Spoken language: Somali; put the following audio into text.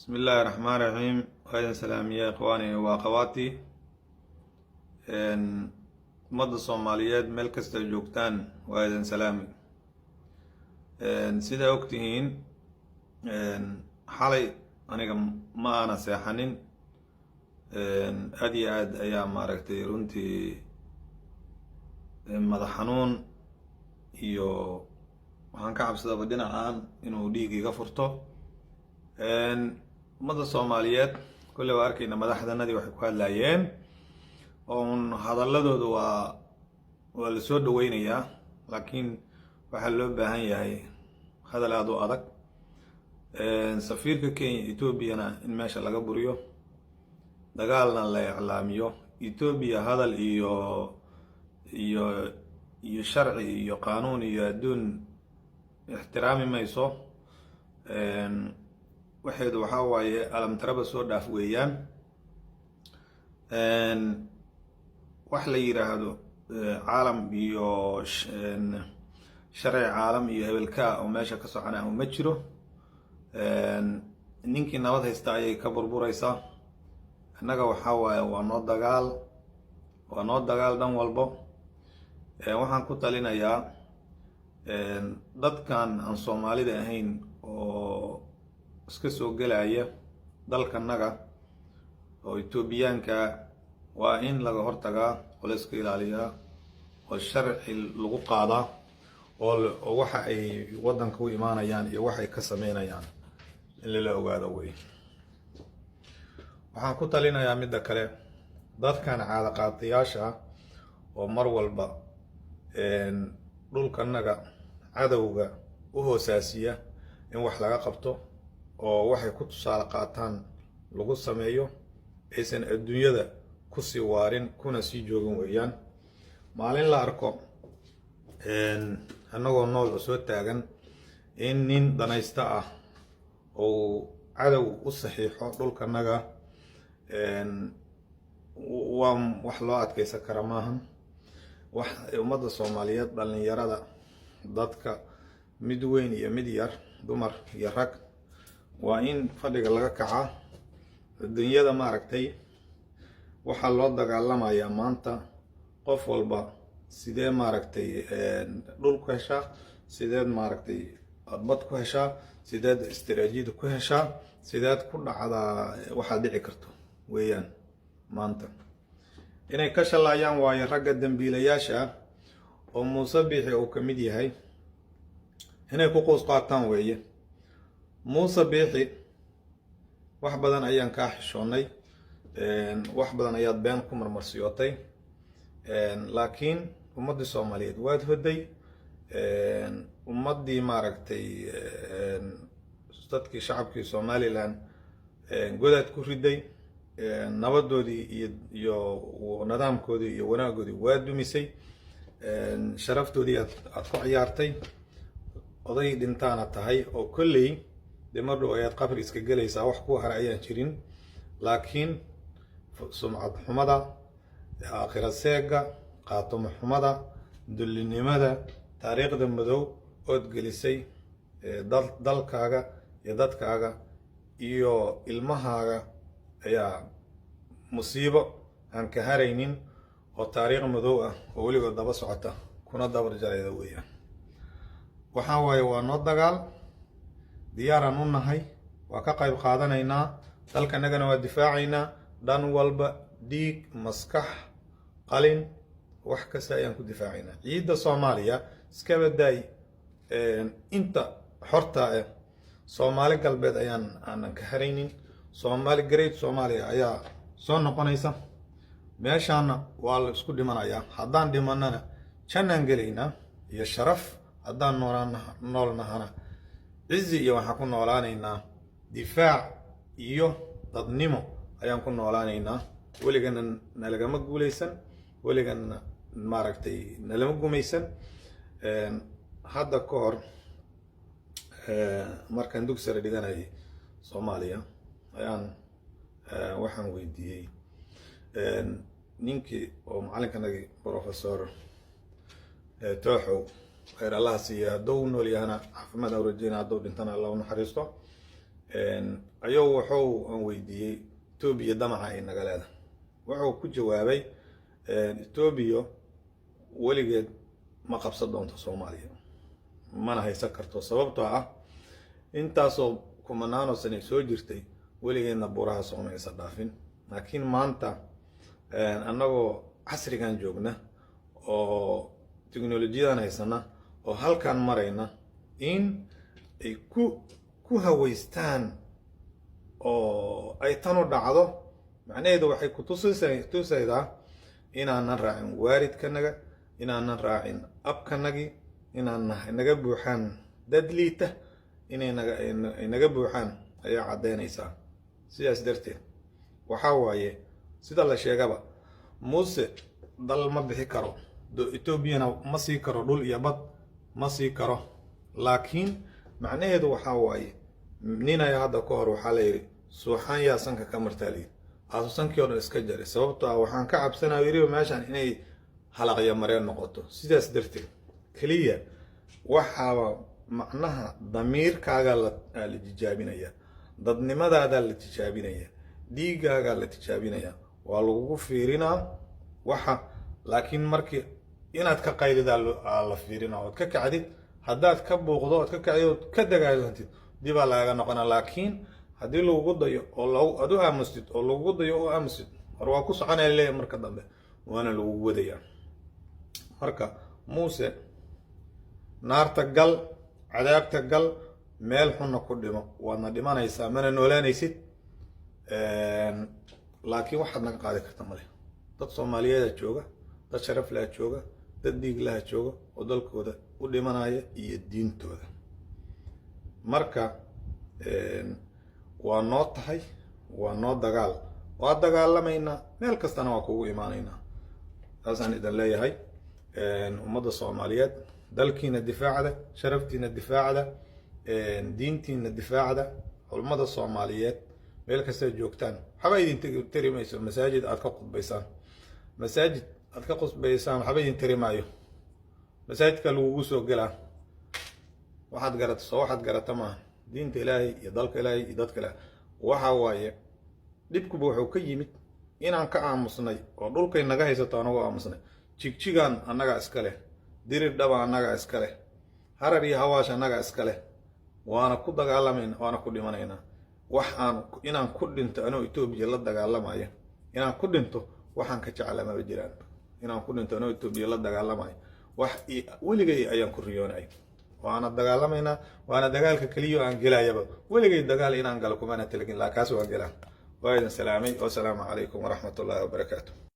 بسم الله الرحمن الرحيم. وأهلا سلام يا إخواني وأخواتي. مدة الصوماليات مeel kasta joogtaan waa idin salaami. Sida ogtihiin xalay aniga ma aana seexanin. Aad iyo aad ayaa maaragtay runtii madax xanuun iyo waxaan ka cabsadaba dhinacaan inuu dhiig iga furto. ummadda Soomaaliyeed kulle waa arkayna madaxdanadii waxay ku hadlayeen oon hadalladooda waa la soo dhaweynayaa, laakiin waxaa loo baahan yahay hadal aad u adag. Safiirka Kenya Ethiopiana in meesha laga buriyo, dagaalna la iclaamiyo. Ethiopia hadal iyo sharci iyo qaanuun iyo adduun ixtiraami mayso. waxeedu waxaa waaye alamtaraba soo dhaaf weeyaan. wax la yiraahdo caalam iyo sharci caalam iyo hebelka oo meesha ka soconaa uma jiro. ninkii nabad haysta ayay ka burburaysaa. annaga waxaa waaye waa noo dagaal dhan walbo. waxaan ku talinayaa dadkan aan Soomaalida ahayn oo iska soo gelaya dalkanaga oo Etoobiyaanka waa in laga hortagaa oo la iska ilaaliyaa oo sharci lagu qaadaa oo waxa ay wadanka u imaanayaan iyo waxa ay ka sameynayaan in la ogaado way. waxaan ku talinayaa midda kale dadkan caada qaatayaasha oo mar walba dhulkanaga cadowga u hoosaasiya in wax laga qabto oo waxay ku tusaale qaataan lagu sameeyo aysan adduunyada ku sii waarin kuna sii joogin weeyaan. maalin la arko annagoo nool oo soo taagan in nin danaysta ah oo cadow u saxiixo dhulkanaga waa wax loo adkaysan kara maahan. wax ummadda Soomaaliyeed dhalinyarada dadka mid weyn iyo mid yar dumar iyo rag waa in fadhiga laga kacaa. adduunyada maaragtay waxaa loo dagaalamayaa maanta qof walba sidee maaragtay dhul ku heshaa, sideed maaragtay bad ku heshaa, sideed istiraatiijiyad ku heshaa, sideed ku dhacdaa waxaad dhici karto weeyaan. maanta inay ka shalayaan waayo ragga dambiilayaasha oo Muuse Biixi uu ka mid yahay inay ku qoos qaataan weeye. Muuse Biixi wax badan ayaan ka xishoonay, wax badan ayaad been ku marmarsiyootay, laakiin ummadii Soomaaliyeed waad hoday. ummadii maaragtay dadkii shacabkii Somaliland godaad ku riday, nabadoodii iyo nidaamkoodii iyo wanaagoodii waa dumisay, sharaftoodii aad ku ciyaartay. oday dhintaana tahay oo kolley dee mar dhow ayaad qabri iska gelaysaa, wax ku hara ayaan jirin. laakiin sumcad xumada, aakhira seega, qaatomo xumada, dullinimada, taariikhda madow ood gelisay dalkaaga iyo dadkaaga iyo ilmahaaga ayaa musiibo aan ka haraynin oo taariikh madow ah oo weligood daba socota kuna dabar jarayda weeyaan. waxaa waaye waa noo dagaal, diyaaraan u nahay, waa ka qayb qaadanaynaa, dalkanagana waa difaacaynaa. dhan walba dhiig, maskax, qalin, wax kasta ayaan ku difaacaynaa. ciidda Soomaaliya iska badaay inta xorta ah Soomaali galbeed aanan ka haraynin. Soomaali Great Soomaaliya ayaa soo noqonaysa. meeshaana waa la isku dhimanayaa. haddaan dhimanana jannaan gelaynaa iyo sharaf, haddaan noolnahana cizi iyo waxaan ku noolaanaynaa difaac iyo dadnimo ayaan ku noolaanaynaa. weligana nalagama guulaysan, weligana maaragtay nalama gumaysan. hadda ka hor markaan dugsi sare dhiganayay Soomaaliya ayaan waxaan weydiiyey ninkii oo macalinkanagii Professor Tooxow khayr Allah siiya, hadduu nool yahana caafimaad aan rajeyna, hadduu dhintana Allah u naxariisto. ayuu wuxuu aan weydiiyey Ethiopia damaca ay naga leedahay. wuxuu ku jawaabay Ethiopia weligeed ma qabsan doonto Soomaaliya, mana haysan karto, sababtoo ah intaasoo kumanaano sano soo jirtay weligeedna buraha Soomaaliya dhaafin. laakiin maanta annagoo casrigan joogna oo teknolojiyadan haysana oo halkan marayna in ay ku haweystaan oo ay tanu dhacdo, macnaheedu waxay ku tusaysaa inaanan raacin waaridkanaga, inaanan raacin abkanagii, inaan naga buuxaan dad liita, inay naga buuxaan ayaa caddaynaysaa. sidaas darteed waxaa waaye sida la sheegaba Muuse dal ma bixi karo, Ethiopiana ma sii karo dhul iyo bad ma sii karo. laakiin macnaheedu waxaa waaye ninaya hadda ka hor waxaa la yidhi suuxaan yaa sanka ka martaaliy aasusankii oo dhan iska jaray, sababtoo ah waxaan ka cabsanaa yiri meeshan inay halaqya mareen noqoto. sidaas darteed kaliya waxaaba macnaha damiirkaaga la tijaabinaya, dadnimadaada la tijaabinaya, dhiigaaga la tijaabinaya, waa lagu fiirinaa waxa. laakiin markii inaad ka qaylidaa la fiirinaa, ood ka kacdid, haddaad ka buuqdo ood ka kacdid ood ka dagaasantid dibaa lagaga noqonaa. laakiin haddii lagugu dayo oo aad u aamustid oo lagugu dayo u aamustid, war waa ku soconaya leeyahay marka dambe waana lagugu wadayaa. marka Muuse naarta gal, cadaabta gal, meel xunna ku dhimo, waadna dhimanaysaa, mana noolaanaysid. laakiin waxaad naga qaadi karta male. dad Soomaaliyeeda jooga, dad sharaf laha jooga, dad dhiig laha jooga oo dalkooda u dhimanaya iyo diintooda. marka waa noo tahay, waa noo dagaal, waa dagaalamaynaa, meel kastana waa kugu imaanaynaa. taasaan idin leeyahay ummadda Soomaaliyeed, dalkiina difaacda, sharaftiina difaacda, diintiina difaacda. culimada Soomaaliyeed meel kasta joogtaan waxba idin tiri mayso masaajid aad ka qudbaysaan, masaajid aad ka qudbaysaan waxba idin tiri maayo. masaajidka lagugu soo galaa waxaad garato soo waxaad garata maaha, diinta Ilaahay iyo dalka Ilaahay iyo dadka Ilaahay. waxa waaye dhibkuba wuxuu ka yimid inaan ka aamusnay oo dhulkay naga haysato anagoo aamusnay. jigjigaan annaga iska leh, dirir dhaba annaga iska leh, harar iyo hawaash annaga iska leh, waana ku dagaalamayna, waana ku dhimanaynaa. waxaan inaan ku dhinto anoo Ethiopia la dagaalamaya, inaan ku dhinto waxaan ka jeclaa ma jiraan. inaan ku dhinto anoo Ethiopia la dagaalamaya wax weligay ayaan ku riyoonay. waana dagaalamaynaa, waana dagaalka kaliya aan gelayaba. weligay dagaal inaan galo kumana talagin, laakiin kaas waan galaa. waa idin salaamay, wassalaamu calaykum waraxmatullaahi wabarakaatuh.